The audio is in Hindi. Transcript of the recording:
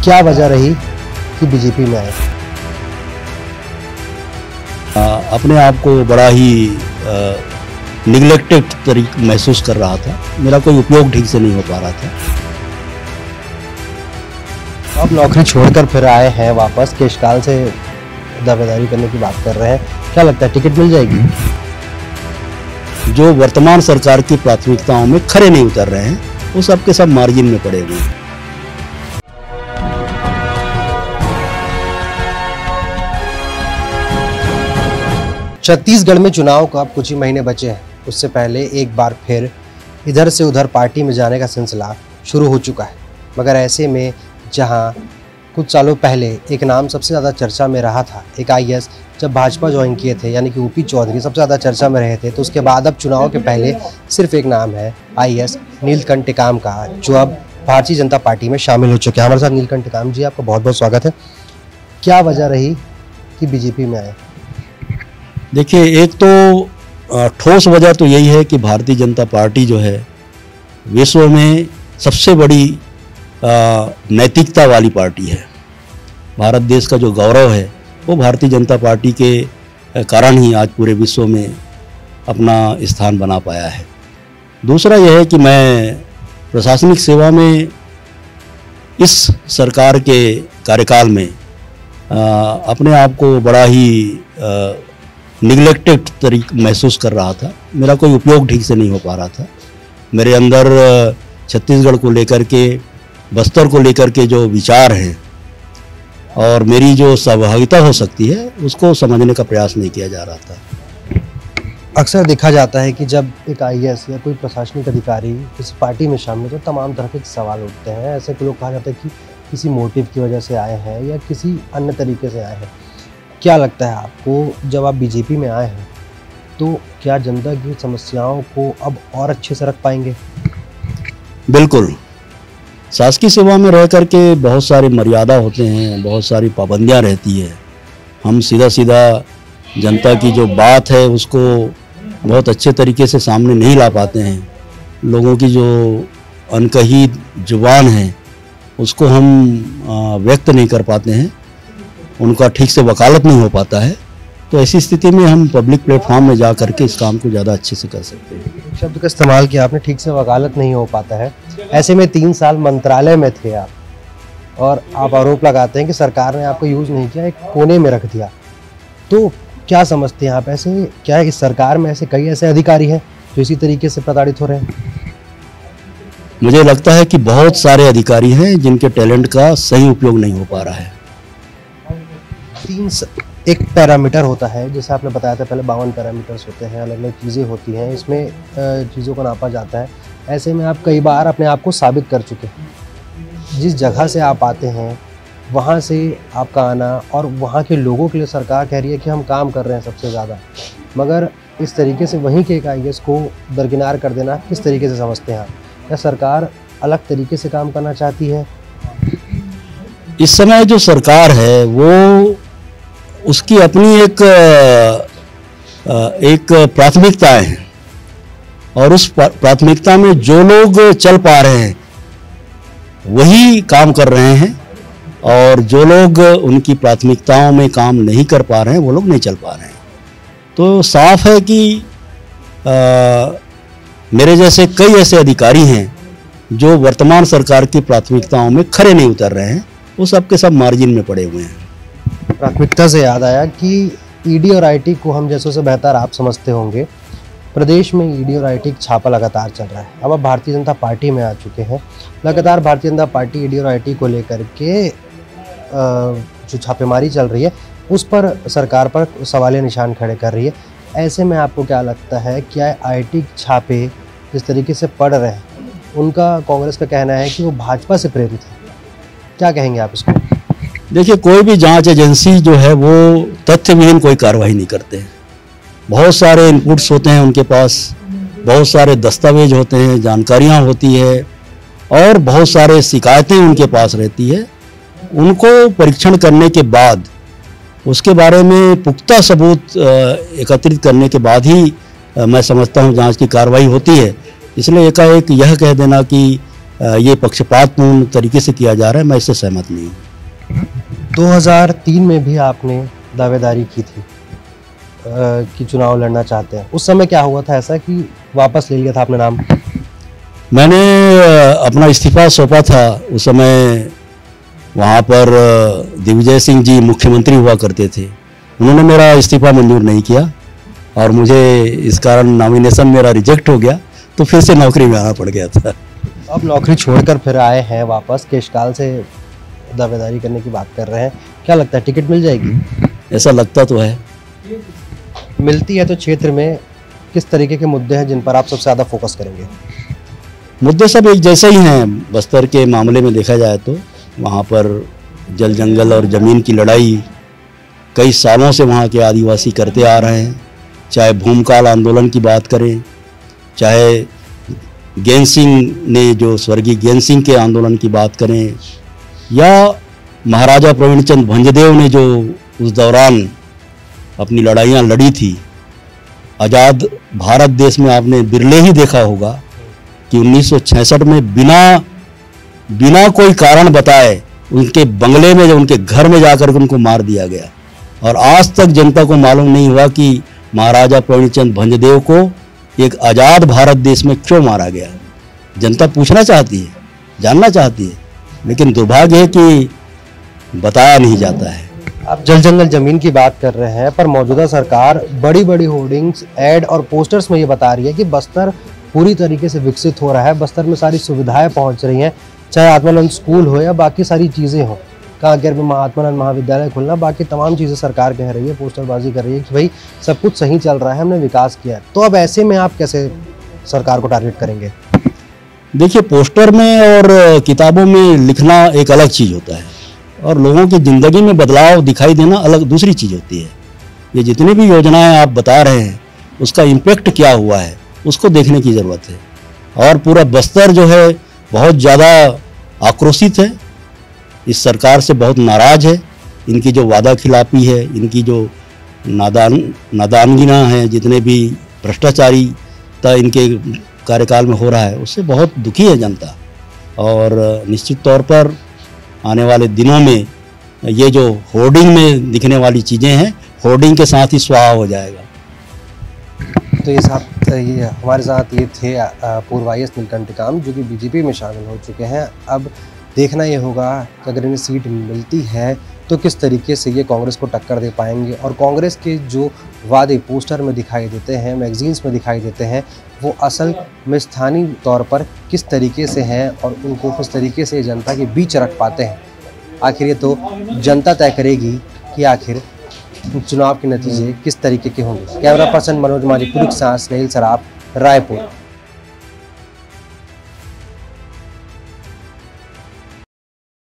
क्या वजह रही कि बीजेपी में आए? अपने आप को बड़ा ही निगलेक्टेड तरीके महसूस कर रहा था। मेरा कोई उपयोग ठीक से नहीं हो पा रहा था। अब नौकरी छोड़कर फिर आए हैं वापस, केशकाल से दावेदारी करने की बात कर रहे हैं। क्या लगता है टिकट मिल जाएगी? जो वर्तमान सरकार की प्राथमिकताओं में खरे नहीं उतर रहे हैं वो सब के सब मार्जिन में पड़े हुए हैं। छत्तीसगढ़ में चुनाव को अब कुछ ही महीने बचे हैं। उससे पहले एक बार फिर इधर से उधर पार्टी में जाने का सिलसिला शुरू हो चुका है। मगर ऐसे में जहां कुछ सालों पहले एक नाम सबसे ज़्यादा चर्चा में रहा था, एक आईएएस जब भाजपा ज्वाइन किए थे यानी कि ओपी चौधरी सबसे ज़्यादा चर्चा में रहे थे, तो उसके बाद अब चुनाव के पहले सिर्फ एक नाम है आईएएस नीलकंठ टिकाम का, जो अब भारतीय जनता पार्टी में शामिल हो चुके हैं। हमारे साथ नीलकंठ टिकाम जी, आपका बहुत बहुत स्वागत है। क्या वजह रही कि बीजेपी में आए? देखिए, एक तो ठोस वजह तो यही है कि भारतीय जनता पार्टी जो है विश्व में सबसे बड़ी नैतिकता वाली पार्टी है। भारत देश का जो गौरव है वो भारतीय जनता पार्टी के कारण ही आज पूरे विश्व में अपना स्थान बना पाया है। दूसरा यह है कि मैं प्रशासनिक सेवा में इस सरकार के कार्यकाल में अपने आप को बड़ा ही निगलेक्टेड तरीके महसूस कर रहा था। मेरा कोई उपयोग ठीक से नहीं हो पा रहा था। मेरे अंदर छत्तीसगढ़ को लेकर के, बस्तर को लेकर के जो विचार हैं और मेरी जो सहभागिता हो सकती है उसको समझने का प्रयास नहीं किया जा रहा था। अक्सर देखा जाता है कि जब एक आईएएस या कोई प्रशासनिक अधिकारी किसी पार्टी में शामिल हो तो तमाम तरह के सवाल उठते हैं। ऐसे लोग कहा जाता है कि किसी मोटिव की वजह से आए हैं या किसी अन्य तरीके से आए हैं। क्या लगता है आपको, जब आप बीजेपी में आए हैं तो क्या जनता की समस्याओं को अब और अच्छे से रख पाएंगे? बिल्कुल। शासकीय सेवा में रह करके बहुत सारी मर्यादा होते हैं, बहुत सारी पाबंदियां रहती है। हम सीधा सीधा जनता की जो बात है उसको बहुत अच्छे तरीके से सामने नहीं ला पाते हैं। लोगों की जो अनकही जुबान है उसको हम व्यक्त नहीं कर पाते हैं, उनका ठीक से वकालत नहीं हो पाता है। तो ऐसी स्थिति में हम पब्लिक प्लेटफॉर्म में जा करके इस काम को ज़्यादा अच्छे से कर सकते हैं। शब्द का इस्तेमाल किया आपने, ठीक से वकालत नहीं हो पाता है। ऐसे में 3 साल मंत्रालय में थे आप और आप आरोप लगाते हैं कि सरकार ने आपको यूज़ नहीं किया, एक कोने में रख दिया। तो क्या समझते हैं आप, ऐसे क्या है इस सरकार में ऐसे कई ऐसे अधिकारी हैं जो इसी तरीके से प्रताड़ित हो रहे हैं? मुझे लगता है कि बहुत सारे अधिकारी हैं जिनके टैलेंट का सही उपयोग नहीं हो पा रहा है। एक पैरामीटर होता है, जैसे आपने बताया था पहले 52 पैरामीटर्स होते हैं, अलग अलग चीज़ें होती हैं, इसमें चीज़ों को नापा जाता है। ऐसे में आप कई बार अपने आप को साबित कर चुके हैं। जिस जगह से आप आते हैं वहाँ से आपका आना और वहाँ के लोगों के लिए सरकार कह रही है कि हम काम कर रहे हैं सबसे ज़्यादा, मगर इस तरीके से वहीं के एक आईएएस को दरकिनार कर देना किस तरीके से समझते हैं आप? क्या सरकार अलग तरीके से काम करना चाहती है? इस समय जो सरकार है वो उसकी अपनी एक प्राथमिकताएं हैं और उस प्राथमिकता में जो लोग चल पा रहे हैं वही काम कर रहे हैं और जो लोग उनकी प्राथमिकताओं में काम नहीं कर पा रहे हैं वो लोग नहीं चल पा रहे हैं। तो साफ है कि मेरे जैसे कई ऐसे अधिकारी हैं जो वर्तमान सरकार की प्राथमिकताओं में खरे नहीं उतर रहे हैं, वो सब के सब मार्जिन में पड़े हुए हैं। प्राथमिकता से याद आया कि ईडी और आईटी को हम जैसों से बेहतर आप समझते होंगे। प्रदेश में ईडी और आईटी का छापा लगातार चल रहा है। अब आप भारतीय जनता पार्टी में आ चुके हैं। लगातार भारतीय जनता पार्टी ईडी और आईटी को लेकर के जो छापेमारी चल रही है उस पर सरकार पर सवालिया निशान खड़े कर रही है। ऐसे में आपको क्या लगता है, क्या आईटी छापे जिस तरीके से पड़ रहे हैं उनका कांग्रेस का कहना है कि वो भाजपा से प्रेरित है? क्या कहेंगे आप इसको? देखिए, कोई भी जांच एजेंसी जो है वो तथ्य विहीन कोई कार्रवाई नहीं करते हैं। बहुत सारे इनपुट्स होते हैं उनके पास, बहुत सारे दस्तावेज होते हैं, जानकारियां होती है और बहुत सारे शिकायतें उनके पास रहती है। उनको परीक्षण करने के बाद उसके बारे में पुख्ता सबूत एकत्रित करने के बाद ही मैं समझता हूँ जांच की कार्रवाई होती है। इसलिए एकाएक यह कह देना कि ये पक्षपातपूर्ण तरीके से किया जा रहा है, मैं इससे सहमत नहीं हूँ। 2003 में भी आपने दावेदारी की थी कि चुनाव लड़ना चाहते हैं। उस समय क्या हुआ था ऐसा कि वापस ले लिया था आपने नाम? मैंने अपना इस्तीफा सौंपा था। उस समय वहाँ पर दिग्विजय सिंह जी मुख्यमंत्री हुआ करते थे। उन्होंने मेरा इस्तीफा मंजूर नहीं किया और मुझे इस कारण नॉमिनेशन मेरा रिजेक्ट हो गया, तो फिर से नौकरी में आना पड़ गया था। अब नौकरी छोड़कर फिर आए हैं वापस, केशकाल से दावेदारी करने की बात कर रहे हैं। क्या लगता है टिकट मिल जाएगी? ऐसा लगता तो है। मिलती है तो क्षेत्र में किस तरीके के मुद्दे हैं जिन पर आप सबसे ज़्यादा फोकस करेंगे? मुद्दे सब एक जैसे ही हैं। बस्तर के मामले में देखा जाए तो वहाँ पर जल जंगल और ज़मीन की लड़ाई कई सालों से वहाँ के आदिवासी करते आ रहे हैं। चाहे भूमकाल आंदोलन की बात करें, चाहे ज्ञान सिंह ने जो स्वर्गीय ज्ञान सिंह के आंदोलन की बात करें, या महाराजा प्रवीण चंद भंजदेव ने जो उस दौरान अपनी लड़ाइयाँ लड़ी थी। आज़ाद भारत देश में आपने बिरले ही देखा होगा कि 1966 में बिना कोई कारण बताए उनके बंगले में, उनके घर में जाकर के उनको मार दिया गया। और आज तक जनता को मालूम नहीं हुआ कि महाराजा प्रवीण चंद भंजदेव को एक आज़ाद भारत देश में क्यों मारा गया। जनता पूछना चाहती है, जानना चाहती है, लेकिन दुर्भाग्य है कि बताया नहीं जाता है। आप जल जंगल जमीन की बात कर रहे हैं, पर मौजूदा सरकार बड़ी बड़ी होर्डिंग्स, ऐड और पोस्टर्स में ये बता रही है कि बस्तर पूरी तरीके से विकसित हो रहा है, बस्तर में सारी सुविधाएं पहुंच रही हैं, चाहे आत्मानंद स्कूल हो या बाकी सारी चीज़ें हों। कांकेर में आत्मानंद महाविद्यालय खुलना, बाकी तमाम चीज़ें सरकार कह रही है, पोस्टरबाजी कर रही है कि भाई सब कुछ सही चल रहा है, हमने विकास किया है। तो अब ऐसे में आप कैसे सरकार को टारगेट करेंगे? देखिए, पोस्टर में और किताबों में लिखना एक अलग चीज़ होता है और लोगों की ज़िंदगी में बदलाव दिखाई देना अलग दूसरी चीज़ होती है। ये जितनी भी योजनाएं आप बता रहे हैं उसका इम्पेक्ट क्या हुआ है उसको देखने की ज़रूरत है। और पूरा बस्तर जो है बहुत ज़्यादा आक्रोशित है, इस सरकार से बहुत नाराज़ है। इनकी जो वादा खिलाफी है, इनकी जो नादानगिना है, जितने भी भ्रष्टाचारीता इनके कार्यकाल में हो रहा है, उससे बहुत दुखी है जनता। और निश्चित तौर पर आने वाले दिनों में ये जो होर्डिंग में दिखने वाली चीज़ें हैं, होर्डिंग के साथ ही स्वाहा हो जाएगा। तो ये हमारे साथ ये थे पूर्व IAS नीलकंठ टिकाम, जो कि बीजेपी में शामिल हो चुके हैं। अब देखना ये होगा कि अगर इन्हें सीट मिलती है तो किस तरीके से ये कांग्रेस को टक्कर दे पाएंगे, और कांग्रेस के जो वादे पोस्टर में दिखाई देते हैं, मैगजीन्स में दिखाई देते हैं, वो असल में स्थानीय तौर पर किस तरीके से हैं और उनको किस तरीके से जनता के बीच रख पाते हैं। आखिर ये तो जनता तय करेगी कि आखिर चुनाव के नतीजे किस तरीके के होंगे। कैमरा पर्सन मनोज माझी के साथ स्नेहिल सराफ, रायपुर।